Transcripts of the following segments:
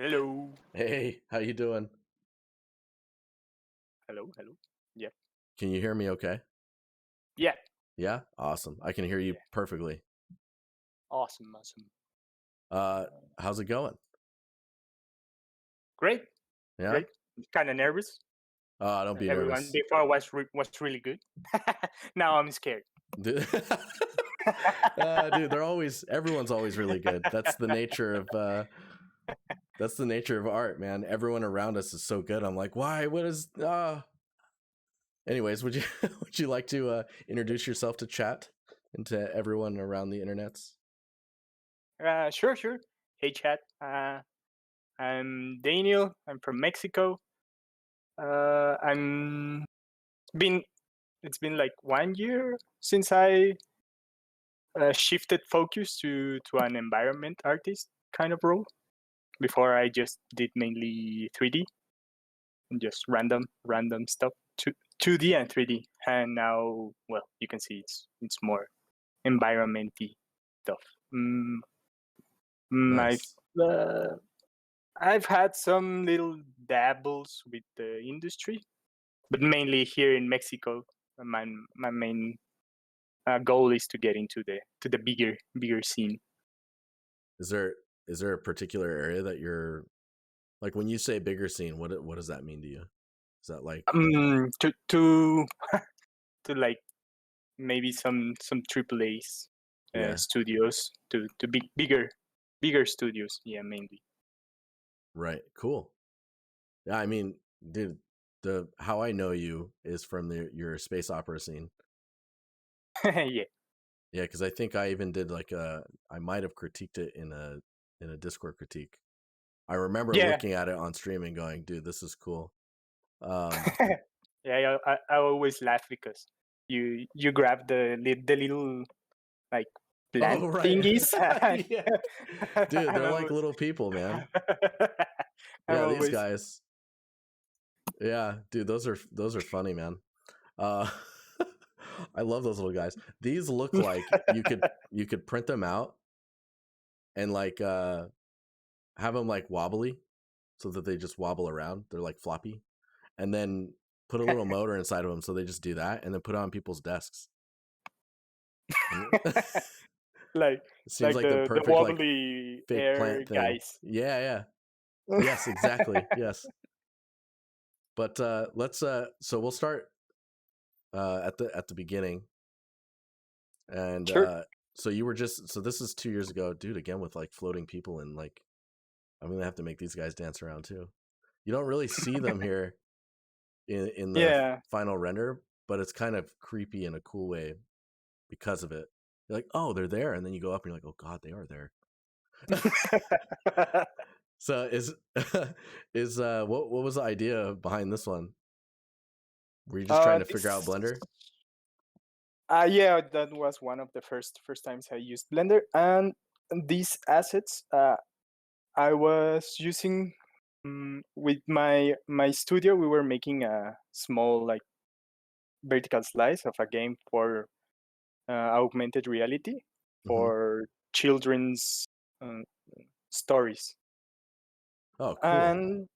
Hello. Hey, how you doing? Hello. Yep. Can you hear me okay? Yeah. Yeah? Awesome. I can hear you Yeah. perfectly. Awesome. Uh, how's it going? Great. Yeah? Great. Kind of nervous. Don't be Everyone nervous. before was really good. Now I'm scared. Dude, dude, everyone's always really good. That's the nature of art, man. Everyone around us is so good. I'm like, why? What is Anyways, would you would you like to introduce yourself to chat and to everyone around the internets? Sure. Hey, chat. I'm Daniel. I'm from Mexico. I'm been. It's been like 1 year since I shifted focus to an environment artist kind of role. Before I just did mainly 3D and just random stuff. 2D and 3D, and now, well, you can see it's more environmenty stuff. Mm, Nice. uh, I've had some little dabbles with the industry, but mainly here in Mexico. My my main goal is to get into the bigger scene. Is there a particular area that you're like when you say bigger scene? What does that mean to you? Is that like To to like maybe some triple A's yeah, studios to bigger studios. Yeah, mainly. right, cool. Yeah, I mean, dude, the how I know you is from your space opera scene. Yeah. Yeah, because I think I even did I might have critiqued it in a Discord critique. I remember Yeah. looking at it on stream and going, dude, this is cool. Um, Yeah, I always laugh because you grab the little like plant oh right, thingies. yeah, dude, I'm they're like always, little people, man. I'm Yeah, these always guys. Yeah, dude, those are funny, man. Uh, I love those little guys. These look like you could print them out and have them like wobbly so that they just wobble around. They're like floppy, and then put a little motor inside of them so they just do that, and then put it on people's desks. And it like seems like like the the perfect like wobbly fake air plant thing. guys. Yeah, yeah, yes, exactly, yes. But let's so we'll start at the beginning, and Sure. so you were just so this is 2 years ago, dude. Again with like floating people and like I'm gonna have to make these guys dance around too. You don't really see them here in the Yeah. final render, but it's kind of creepy in a cool way because of it. You're like, oh, they're there, and then you go up and you're like, oh god, they are there. So is what was the idea behind this one? Were you just trying to figure out This Blender? yeah, that was one of the first times I used Blender, and these assets I was using with my studio. We were making a small like vertical slice of a game for augmented reality Mm-hmm. for children's uh, stories, Oh, cool. and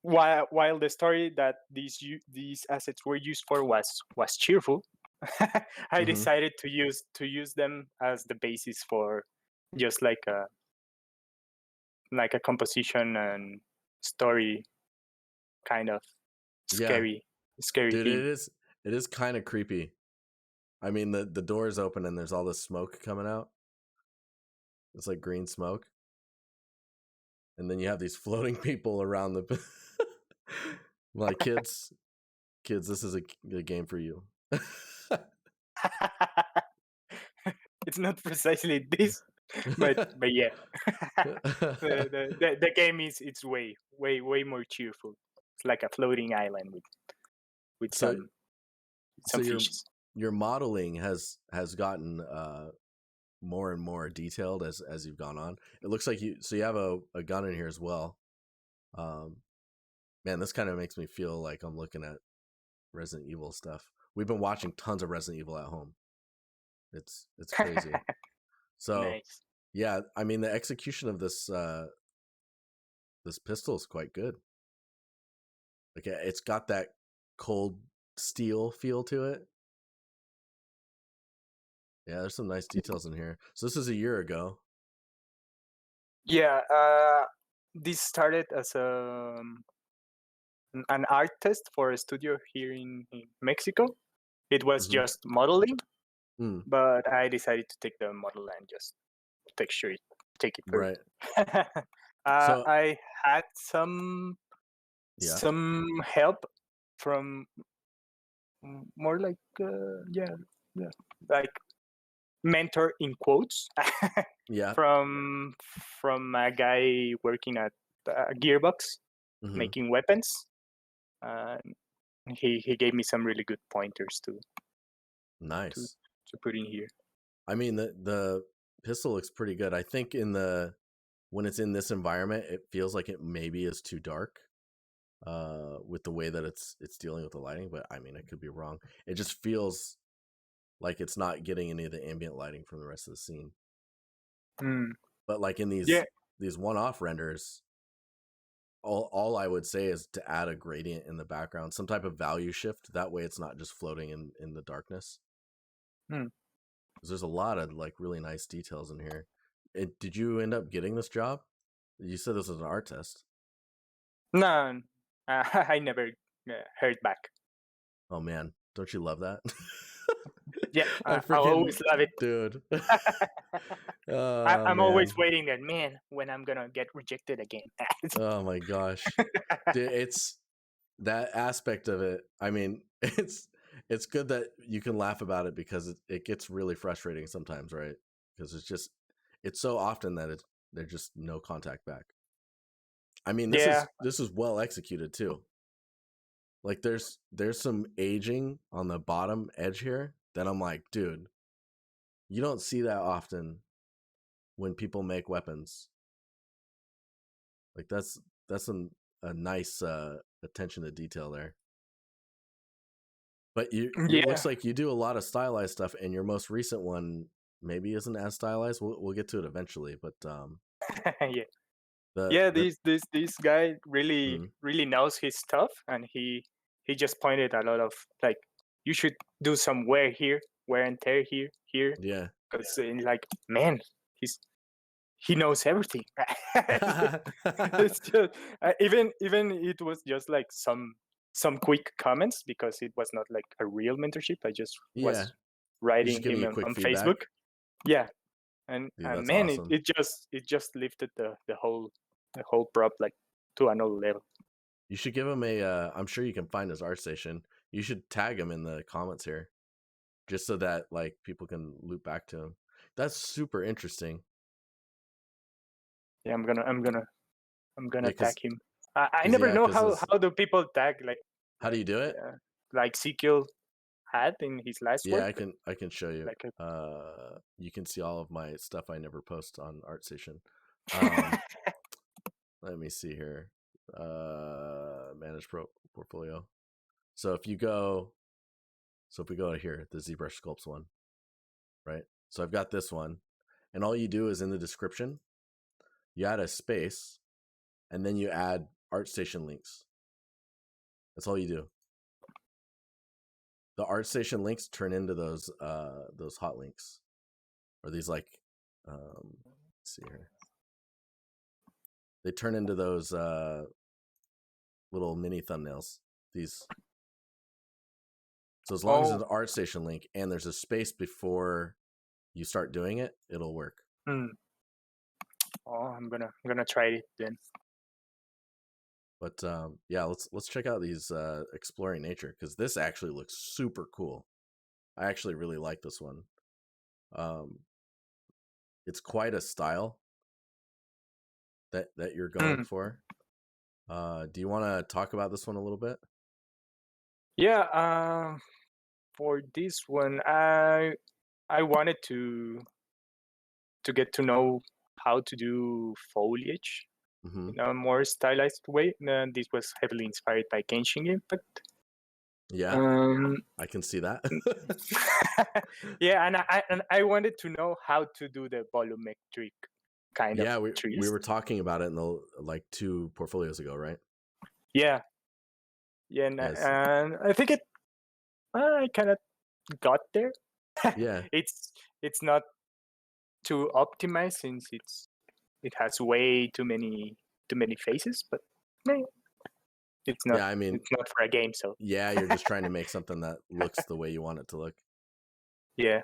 while the story that these assets were used for was cheerful, I Mm-hmm. decided to use them as the basis for just like a composition and story kind of Yeah, scary dude, theme. it is kind of creepy. I mean, the door is open and there's all this smoke coming out. It's like green smoke, and then you have these floating people around the. Like kids, this is a game for you. It's not precisely this, but yeah, the game is it's way more cheerful. It's like a floating island with so so some fishes. your modeling has gotten more and more detailed as you've gone on. It looks like you have a gun in here as well. Um, man, this kind of makes me feel like I'm looking at Resident Evil stuff. We've been watching tons of Resident Evil at home. It's crazy. So Nice. Yeah, I mean the execution of this this pistol is quite good. Like it's got that cold steel feel to it. Yeah, there's some nice details in here. So this is a year ago. Yeah, this started as an art test for a studio here in Mexico. It was Mhm. just modeling, Mm, but I decided to take the model and just texture it, take it further. right. So I had some yeah, help from more like yeah, like mentor in quotes yeah. from a guy working at Gearbox Hmm. making weapons. Uh, he gave me some really good pointers to Nice. to put in here. I mean the pistol looks pretty good. I think when it's in this environment, it feels like it maybe is too dark with the way that it's dealing with the lighting, but I mean I could be wrong. It just feels like it's not getting any of the ambient lighting from the rest of the scene. Mm, But like in yeah, these one-off renders, all I would say is to add a gradient in the background, some type of value shift. That way it's not just floating in the darkness. mm. Because there's a lot of like really nice details in here. Did you end up getting this job? You said this was an art test. No, I never heard back. Oh man, don't you love that? Yeah, I I freaking always love it. dude. Oh I'm always man. waiting that man when I'm gonna get rejected again. Oh my gosh. Dude, it's that aspect of it. I mean, it's good that you can laugh about it because it gets really frustrating sometimes, right? Because it's so often that there's just no contact back. I mean, Yeah, this is well executed too. Like there's some aging on the bottom edge here that I'm like, dude, you don't see that often when people make weapons. Like that's a nice attention to detail there. But it yeah, looks like you do a lot of stylized stuff, and your most recent one maybe isn't as stylized. We'll get to it eventually, but yeah. the Yeah, the this guy really mm, really knows his stuff, and he just pointed a lot of like you should do some wear and tear here, yeah. because like man, he knows everything. It's just even it was just like some quick comments because it was not like a real mentorship. I just Yeah, was he's just writing giving him you quick on feedback. Facebook. Yeah, Dude, and that's man, awesome. it just lifted the whole prop like to another level. You should give him a. I'm sure you can find his art station. You should tag him in the comments here, just so that like people can loop back to him. That's super interesting. Yeah, I'm Yeah, gonna tag him. I cause never yeah, know cause his, how do people tag how do like you do it? uh, like Ezekiel had in his last Yeah, work. I can show you. Like You can see all of my stuff I never post on ArtStation. Um, let me see here. Manage portfolio. So if you go, so if we go to here, the ZBrush Sculpts one, right? So I've got this one, and all you do is in the description, you add a space, and then you add ArtStation links. That's all you do. The ArtStation links turn into those hot links, or these like, let's see here. They turn into those little mini thumbnails. These. So as long as it's oh, an ArtStation link and there's a space before you start doing it, it'll work. hmm. Oh, I'm gonna try it then. But yeah, let's check out these exploring nature because this actually looks super cool. I actually really like this one. Um, it's quite a style that you're going Hmm. for. Do you want to talk about this one a little bit? Yeah, for this one, I wanted to get to know how to do foliage Mm-hmm. in a more stylized way. This was heavily inspired by Genshin Impact. Yeah, Um, I can see that. yeah, and I wanted to know how to do the volumetric kind of Yeah, we trees. were talking about it in the like 2 portfolios ago, right? Yeah, yeah, Yes. and I think I kind of got there. Yeah. it's it's not too optimized since it has way too many faces, but eh, it's not Yeah, I mean, it's not for a game, so yeah, you're just trying to make something that looks the way you want it to look. yeah.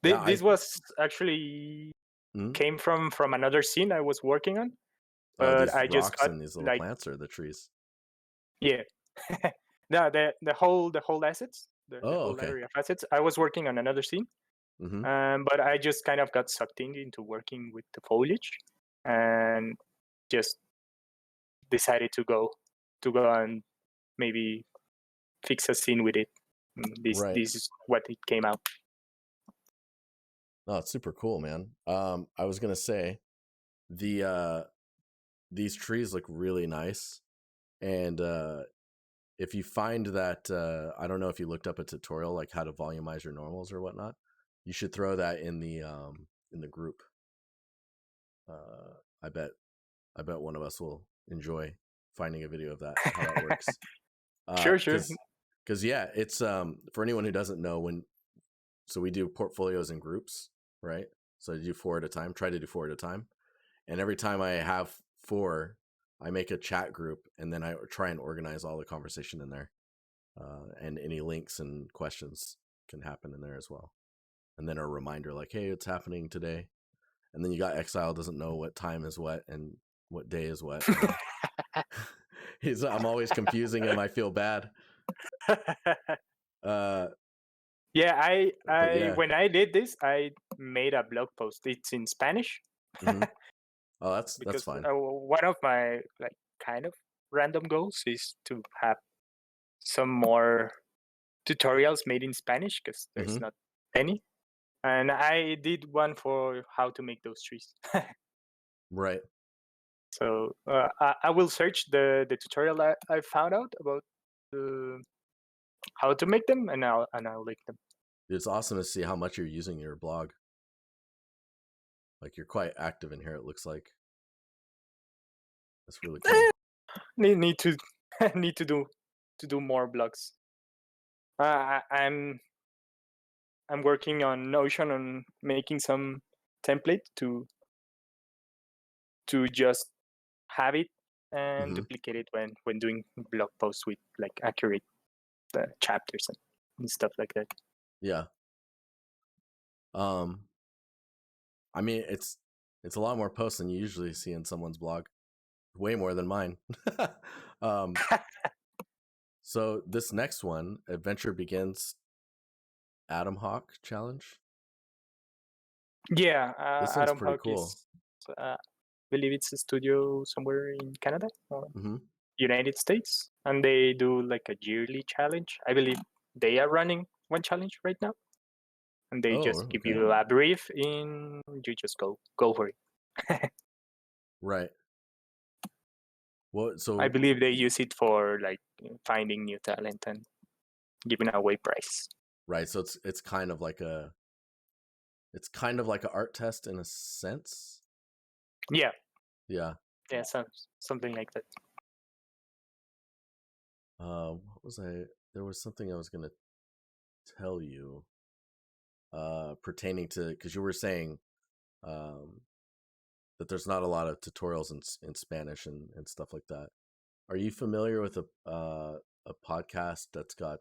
Yeah, This was actually mhm. came from another scene I was working on, Oh, but these I just rocks got and these little like plants or the trees? yeah. No, the whole assets, the Oh, whole okay. library of assets. I was working on another scene, Mhm. but I just kind of got sucked into working with the foliage, and just decided to go and maybe fix a scene with it. Right. This is what it came out. Oh, it's super cool, man. I was gonna say the these trees look really nice, and if you find that I don't know if you looked up a tutorial like how to volumize your normals or whatnot, you should throw that in the group. Uh, I bet one of us will enjoy finding a video of that how that works. Sure, sure. Because yeah, it's for anyone who doesn't know so we do portfolios in groups, right? So I do 4 at a time. Try to do 4 at a time, and every time I have 4, I make a chat group, and then I try and organize all the conversation in there, and any links and questions can happen in there as well. And then a reminder like, hey, it's happening today. And then you got Exile doesn't know what time is what and what day is what, and I'm always confusing him. I feel bad. Uh, Yeah, but I yeah. when I did this, I made a blog post. It's in Spanish Hmm. Oh, that's because fine. one of my like kind of random goals is to have some more tutorials made in Spanish because there's Hmm. not any. And I did one for how to make those trees. Right. So I will search the tutorial I found out about uh, how to make them, and I'll link them. It's awesome to see how much you're using your blog. Like you're quite active in here. It looks like that's really cool. Need to need to do more blogs. I'm working on Notion on making some template to just have it and Hmm. duplicate it when doing blog posts with like accurate chapters and stuff like that. Yeah. Um. I mean, it's a lot more posts than you usually see in someone's blog. Way more than mine. um. So this next one, Adventure Begins Atom Hawk Challenge. Yeah, This one's Adam pretty Hawk cool. is, I believe it's a studio somewhere in Canada or Hmm. United States, and they do like a yearly challenge. I believe they are running one challenge right now, and they Oh, just give okay. you a brief in. You just go for it. Right. Well, I so believe they use it for like finding new talent and giving away prize. right, so it's kind of like an art test in a sense. Yeah, Yeah. yeah, something like that. What was I? There was something I was gonna tell you pertaining to because you were saying um, that there's not a lot of tutorials in Spanish and stuff like that. Are you familiar with a podcast that's got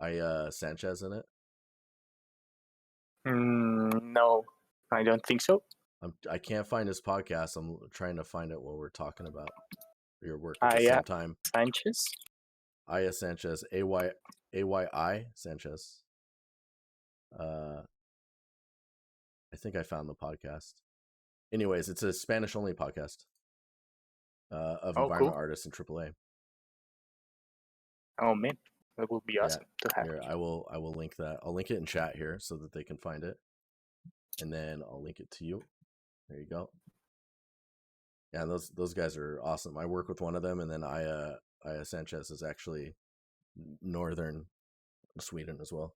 Aya Sanchez in it? No, I don't think so. I can't find his podcast. I'm trying to find it while we're talking about your work at the Aya same time. Sanchez. Aya Sanchez, AYI Sanchez. Uh, I think I found the podcast. Anyways, it's a Spanish only podcast of Oh, environment cool. artists in AAA. Oh man, that would be Yeah, awesome to have. here I will link that. I'll link it in chat here so that they can find it, and then I'll link it to you. There you go. Yeah, those guys are awesome. I work with one of them, and then Aya Sanchez is actually northern Sweden as well.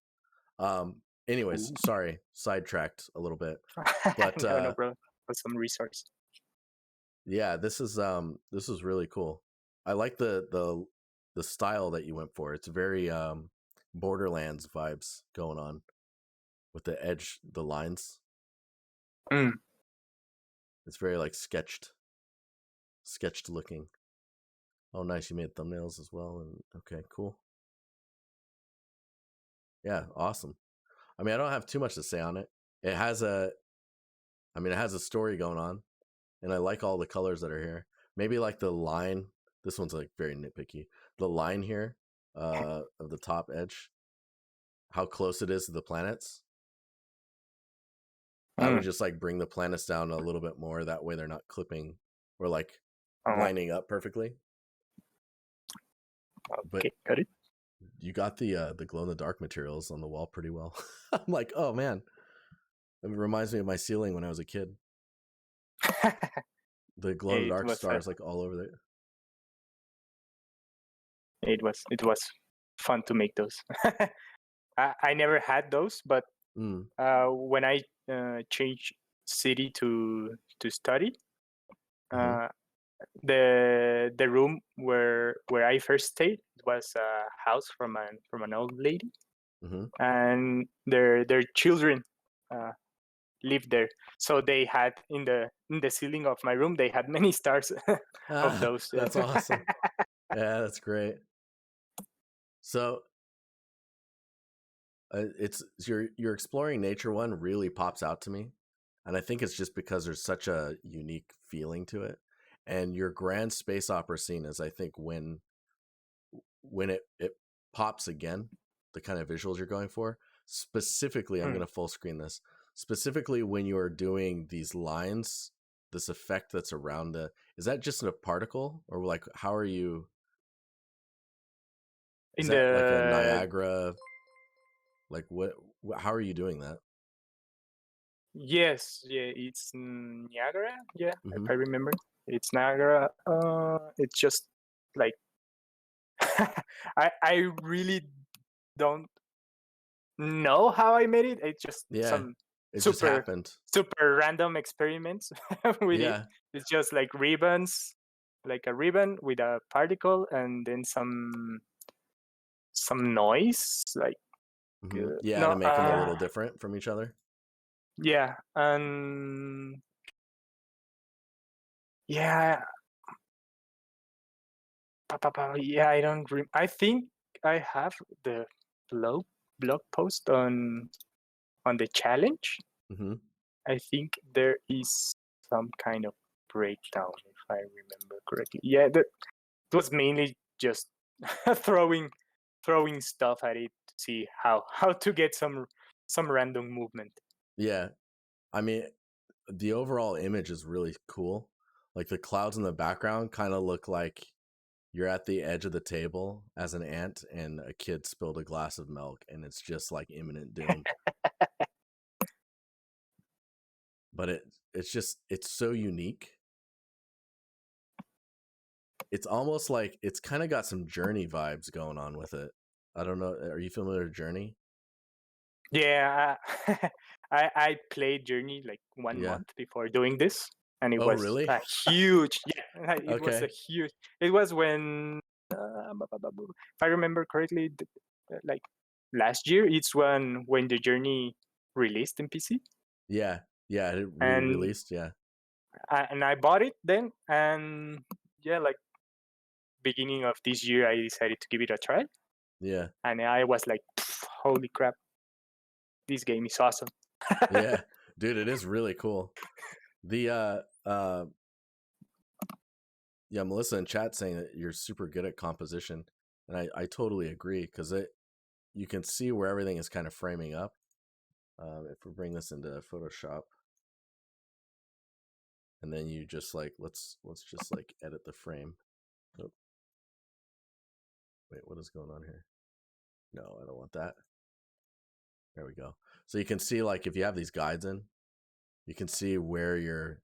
Anyways, Ooh. sorry, sidetracked a little bit, but No, bro. For some resource. yeah, this is really cool. I like the style that you went for. It's very Borderlands vibes going on with the edge, the lines. Mm. It's very like sketched looking. Oh, nice. You made thumbnails as well. And okay, cool. Yeah, awesome. I mean, I don't have too much to say on it. It has a story going on, and I like all the colors that are here. Maybe like the line. This one's like very nitpicky. The line here of the top edge, how close it is to the planets. I would Mm. just like bring the planets down a little bit more. That way they're not clipping or like Oh, lining up perfectly. But okay, got it. you got the glow in the dark materials on the wall pretty well. I'm like, oh man, it reminds me of my ceiling when I was a kid. The glow in the it dark was stars like all over there. it was fun to make those. I never had those, but Mm, when I changed city to study, mm-hmm, uh, the room where I first stayed was a house from an old lady, mm-hmm. and their children uh, lived there. So they had in the ceiling of my room they had many stars of Ah, those. that's awesome. Yeah, that's great. So it's your exploring nature one really pops out to me, and I think it's just because there's such a unique feeling to it. And your grand space opera scene is, I think, when it pops again, the kind of visuals you're going for. Specifically, I'm Hmm. going to full screen this. Specifically, when you're doing these lines, this effect that's around the, is that just a particle, or like how are you? Is In that like a the Niagara? Like what? How are you doing that? Yes, yeah, it's Niagara. Yeah, if Mm-hmm. I remember, it's Niagara. It's just like I really don't know how I made it. It's just Yeah, some it just super happened. super random experiments with it. Yeah. It's just like ribbons, like a ribbon with a particle, and then some noise, like Mm-hmm. Yeah, to no, make them a little different from each other. yeah, and yeah, yeah, I don't. I think I have the blog post on the challenge. Mm-hmm. I think there is some kind of breakdown, if I remember correctly. Yeah, that was mainly just throwing throwing stuff at it to see how to get some random movement. Yeah, I mean, the overall image is really cool. Like the clouds in the background kind of look like you're at the edge of the table as an ant and a kid spilled a glass of milk and it's just like imminent doom. But it's so unique. It's almost like it's kind of got some Journey vibes going on with it. I don't know. Are you familiar with Journey? Yeah, I played Journey like one Yeah. month before doing this, and it Oh, was really? a huge. Yeah, it was a Okay. huge. It was when, if I remember correctly, like last year. It's when the Journey released in PC, Yeah. Yeah. It and re-released. Yeah. I bought it then, and yeah, like beginning of this year, I decided to give it a try, Yeah. and I was like, holy crap, this game is awesome. Yeah. Dude, it is really cool. The yeah, Melissa in chat saying that you're super good at composition, and I totally agree because you can see where everything is kind of framing up. If we bring this into Photoshop, and then you just like let's just like edit the frame. Oh, wait, what is going on here? No, I don't want that. There we go. So you can see like if you have these guides in, you can see where you're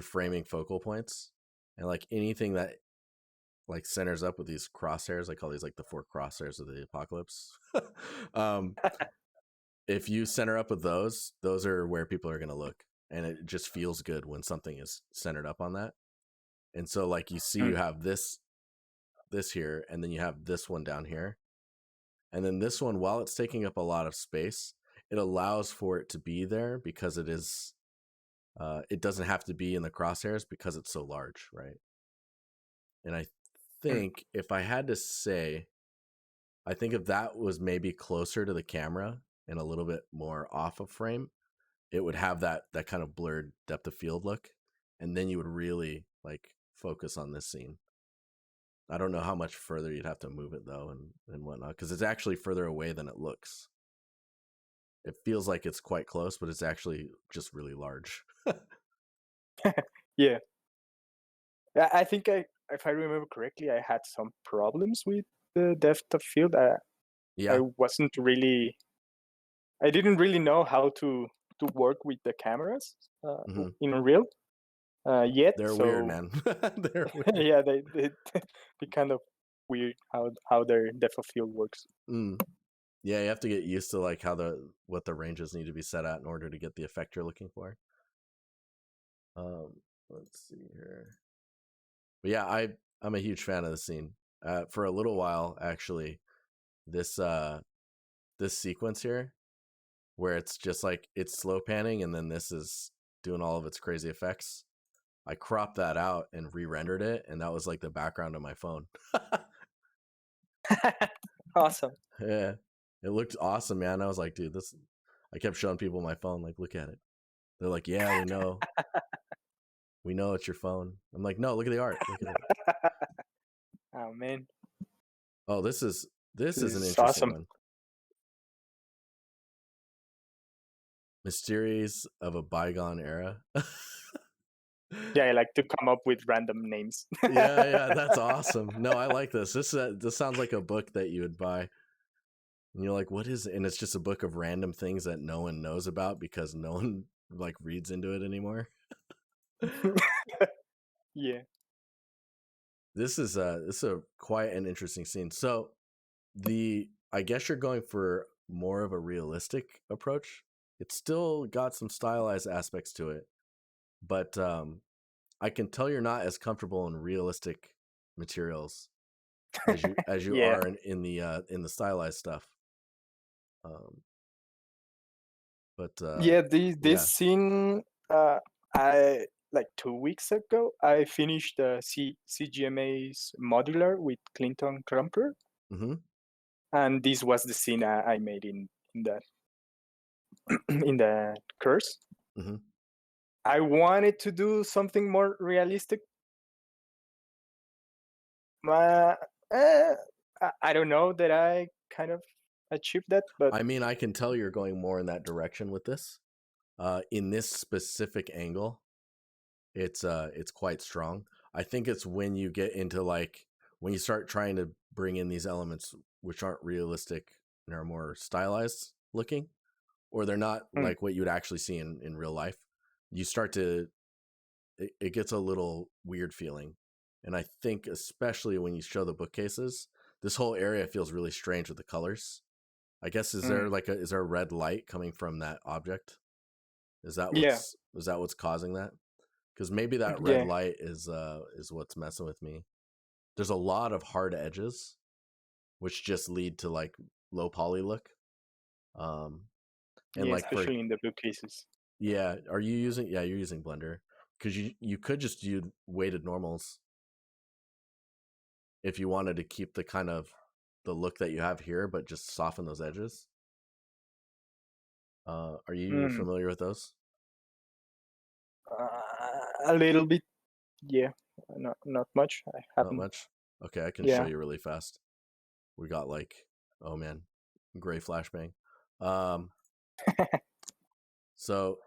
framing focal points, and like anything that like centers up with these crosshairs. I call these like the 4 crosshairs of the apocalypse. um, if you center up with those are where people are going to look, and it just feels good when something is centered up on that. And so like you see, you have this here, and then you have this one down here, and then this one, while it's taking up a lot of space, it allows for it to be there because it is it doesn't have to be in the crosshairs because it's so large, right? And I think if I had to say, I think if that was maybe closer to the camera and a little bit more off of frame, it would have that kind of blurred depth of field look, and then you would really like focus on this scene. I don't know how much further you'd have to move it though, and whatnot, because it's actually further away than it looks. It feels like it's quite close, but it's actually just really large. Yeah. I think if I remember correctly, I had some problems with the depth of field. I Yeah. I didn't really know how to work with the cameras in real yet. They're so weird, man. They're weird. yeah, they kind of weird how their depth of field works. Yeah, you have to get used to like what the ranges need to be set at in order to get the effect you're looking for. Let's see here. But yeah, I'm a huge fan of the scene. For a little while, actually, this sequence here, where it's just like it's slow panning, and then this is doing all of its crazy effects. I cropped that out and re-rendered it, and that was like the background of my phone. Awesome. Yeah, it looked awesome, man. I was like, dude, this. I kept showing people my phone, like, look at it. They're like, yeah, we know. We know it's your phone. I'm like, no, look at the art. Look at it. Oh man. Oh, this is an interesting awesome. one. Mysteries of a Bygone Era. Yeah, I like to come up with random names. yeah, that's awesome. No, I like this. This sounds like a book that you would buy. And you're like, what is it? And it's just a book of random things that no one knows about because no one like reads into it anymore. Yeah. This is a quite an interesting scene. So I guess you're going for more of a realistic approach. It's still got some stylized aspects to it, but I can tell you're not as comfortable in realistic materials as you Yeah. are in the stylized stuff. But Yeah, this yeah. scene, I like 2 weeks ago, I finished the CGMA's modular with Clinton Crumper, and this was the scene I made in the in the curse. I wanted to do something more realistic. I don't know that I kind of achieved that, but I mean, I can tell you're going more in that direction with this. In this specific angle, it's quite strong. I think it's when you get into like when you start trying to bring in these elements which aren't realistic and are more stylized looking, or they're not like what you would actually see in real life, you start to it gets a little weird feeling. And I think especially when you show the bookcases, this whole area feels really strange with the colors. I guess is there a red light coming from that object? Is that what's causing that? Because maybe that red light is what's messing with me. There's a lot of hard edges, which just lead to like low poly look. And like especially in the bookcases. Yeah, are you using? Yeah, you're using Blender because you could just use weighted normals if you wanted to keep the kind of the look that you have here, but just soften those edges. Are you familiar with those? A little bit, yeah. Not much. I haven't. Not much. Okay, I can show you really fast. We got like, oh man, gray flashbang. So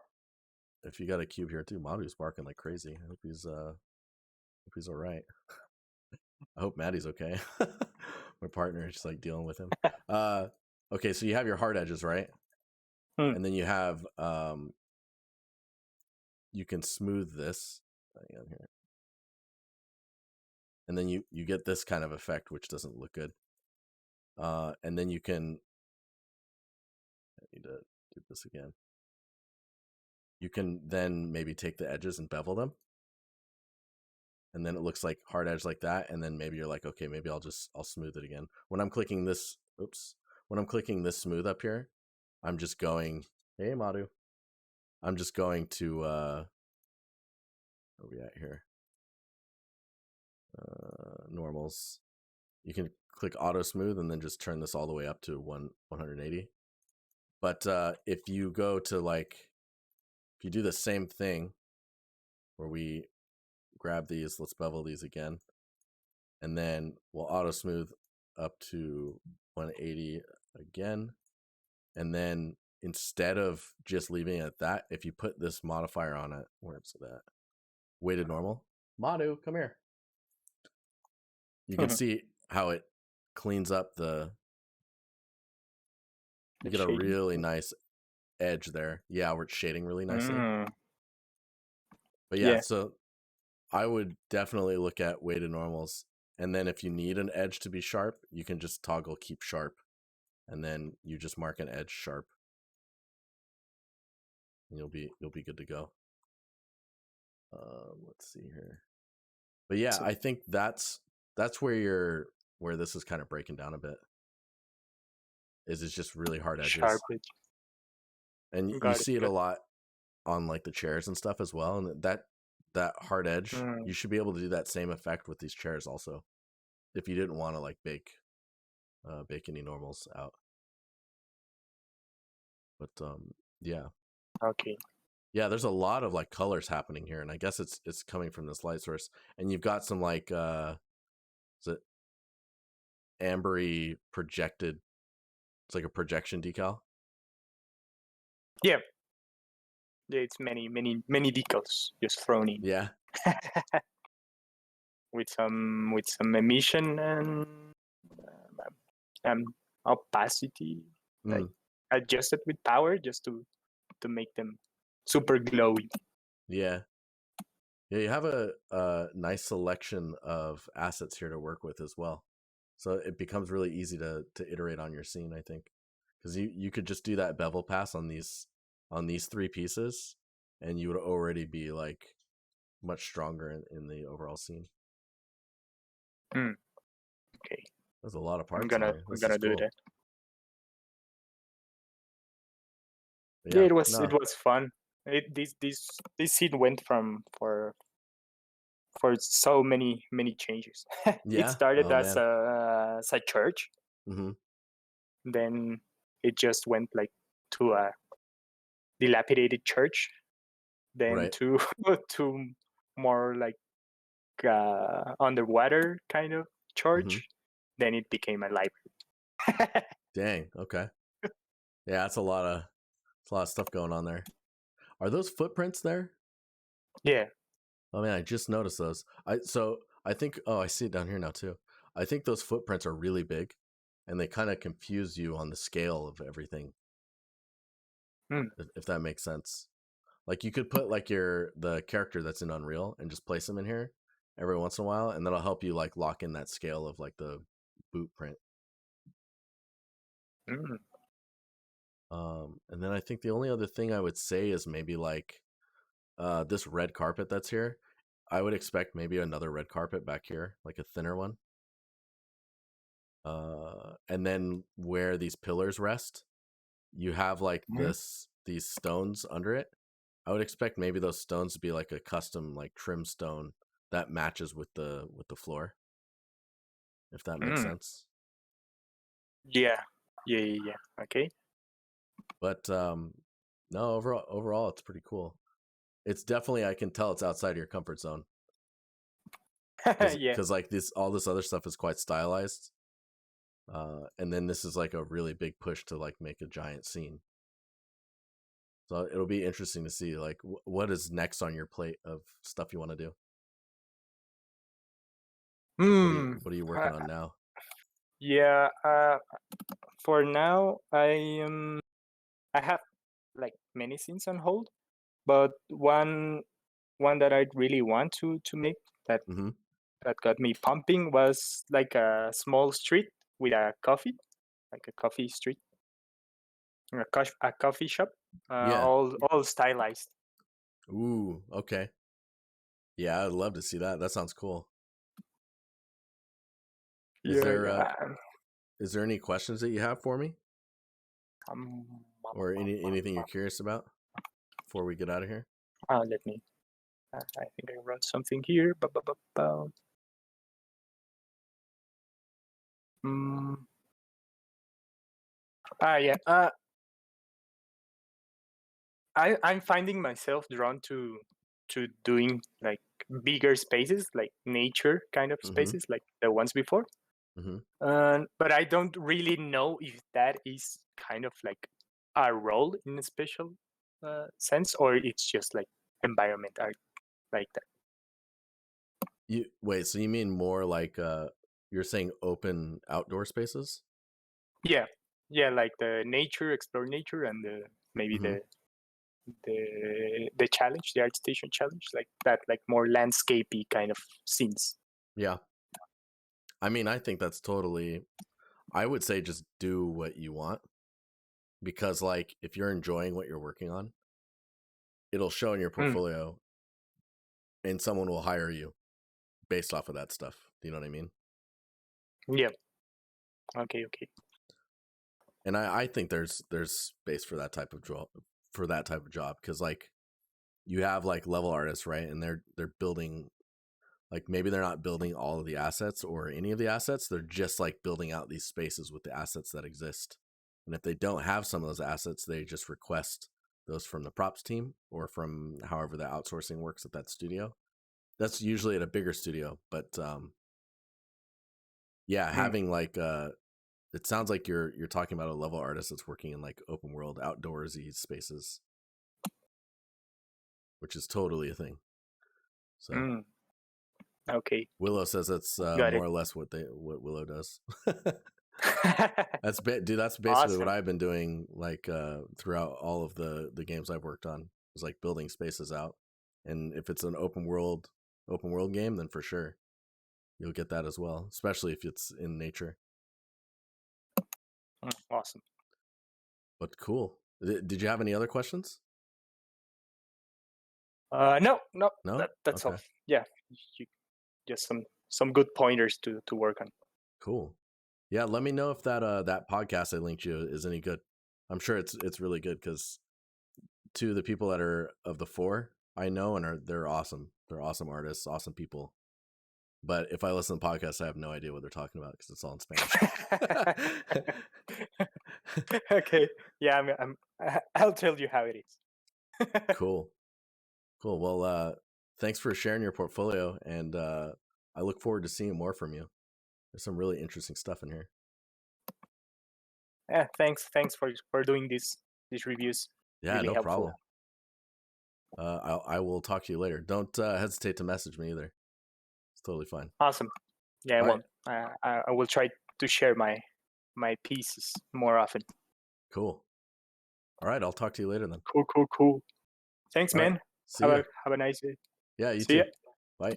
if you got a cube here too, Madu's barking like crazy. I hope he's all right. I hope Maddie's okay. My partner is just like dealing with him. Okay, so you have your hard edges, right? And then you have you can smooth this. Hang on here. and then you get this kind of effect, which doesn't look good. And then you can, I need to do this again. You can then maybe take the edges and bevel them, and then it looks like hard edge like that. And then maybe you're like, okay, maybe I'll smooth it again. When I'm clicking this, when I'm clicking this smooth up here, I'm just going, hey Madu, I'm just going to where are we at here? Normals. You can click auto smooth and then just turn this all the way up to 180. But if you go to like, if you do the same thing where we grab these, let's bevel these again, and then we'll auto smooth up to 180 again. And then instead of just leaving it at that, if you put this modifier on it, where's that? Weighted normal. Madu, come here. You can see how it cleans up you get a really nice edge there. Yeah, where it's shading really nicely. But yeah, so I would definitely look at weighted normals. And then if you need an edge to be sharp, you can just toggle keep sharp. And then you just mark an edge sharp. And you'll be good to go. Let's see here. But yeah, I think that's where this is kind of breaking down a bit. It's just really hard edges. Sharp edge. And you see it a lot on like the chairs and stuff as well. And that hard edge, you should be able to do that same effect with these chairs also, if you didn't want to like bake any normals out. But yeah. Okay. Yeah, there's a lot of like colors happening here, and I guess it's coming from this light source. And you've got some like is it ambery projected? It's like a projection decal. Yeah. Yeah, it's many decals just thrown in. Yeah. with some emission and opacity, like adjusted with power just to make them super glowy. Yeah. Yeah, you have a nice selection of assets here to work with as well. So it becomes really easy to iterate on your scene, I think. Because you could just do that bevel pass on these 3 pieces, and you would already be like much stronger in the overall scene. Okay. There's a lot of parts. I'm gonna do that. Yeah, it was fun. This scene went for so many changes. Yeah. It started as a church. Mm-hmm. Then it just went like to a dilapidated church. Then to more like underwater kind of church. Mm-hmm. Then it became a library. Dang. Okay. Yeah, that's a lot of stuff going on there. Are those footprints there? Yeah. Oh man, I just noticed those. I think I see it down here now too. I think those footprints are really big, and they kind of confuse you on the scale of everything. If that makes sense. Like you could put like the character that's in Unreal and just place them in here every once in a while, and that'll help you like lock in that scale of like the boot print. And then I think the only other thing I would say is maybe like this red carpet that's here. I would expect maybe another red carpet back here, like a thinner one. And then where these pillars rest, you have like these stones under it. I would expect maybe those stones to be like a custom like trim stone that matches with the floor. If that makes sense. Yeah. Okay. But no, overall it's pretty cool. It's definitely, I can tell it's outside of your comfort zone. Because like all this other stuff is quite stylized. And then this is like a really big push to like make a giant scene. So it'll be interesting to see like what is next on your plate of stuff you want to do. What are you working on now? Yeah, for now I have like many scenes on hold, but one that I really want to make that that got me pumping was like a small street with a coffee, like a coffee street, a coffee shop, Yeah. all stylized. Ooh, okay. Yeah, I'd love to see that. That sounds cool. Is Yeah, there yeah. is there any questions that you have for me, Um, or anything you're curious about before we get out of here? Let me. I think I wrote something here. Mm, yeah. I'm finding myself drawn to doing like bigger spaces, like nature kind of Mm-hmm. spaces, like the ones before. Mm-hmm. But I don't really know if that is kind of like a role in a special sense, or it's just like environment art like that. You wait, so you mean more like you're saying open outdoor spaces? Yeah, yeah, like the nature, explore nature, and maybe Mm-hmm. the challenge, the art station challenge, like that, like more landscapey kind of scenes. Yeah. I mean, I think that's totally, I would say just do what you want, because like if you're enjoying what you're working on, it'll show in your Mm, portfolio and someone will hire you based off of that stuff. Do you know what I mean? yeah. Okay. Okay. And I think there's space for that type of job, because like you have like level artists, right? And they're building, like maybe they're not building all of the assets or any of the assets. They're just like building out these spaces with the assets that exist. And if they don't have some of those assets, they just request those from the props team or from however the outsourcing works at that studio. That's usually at a bigger studio, but yeah, Mm, having like it sounds like you're talking about a level artist that's working in like open world outdoorsy spaces, which is totally a thing. So mm, okay. Willow says that's Got more it. or less what Willow does. Dude, that's basically what Awesome. I've been doing like throughout all of the games I've worked on, is like building spaces out. And if it's an open world game, then for sure you'll get that as well, especially if it's in nature. Awesome. But cool. Did you have any other questions? No, no, No? that's all. Okay. Yeah, you, just some good pointers to work on. Cool. Yeah, let me know if that podcast I linked you is any good. I'm sure it's really good, because two of the people that are of the four I know and they're awesome. They're awesome artists, awesome people. But if I listen to the podcast, I have no idea what they're talking about because it's all in Spanish. Okay. Yeah, I'll tell you how it is. Cool. Cool. Well, thanks for sharing your portfolio, and I look forward to seeing more from you. There's some really interesting stuff in here. Yeah, thanks for doing these reviews. Yeah, Really no helpful. problem. I will talk to you later. Don't hesitate to message me either. It's totally fine. Awesome. Yeah, I All right. won't. I will try to share my pieces more often. Cool. All right. I'll talk to you later then. Cool. Thanks, All right. man. See ya. Have a nice day. Yeah, you See ya. too. Bye.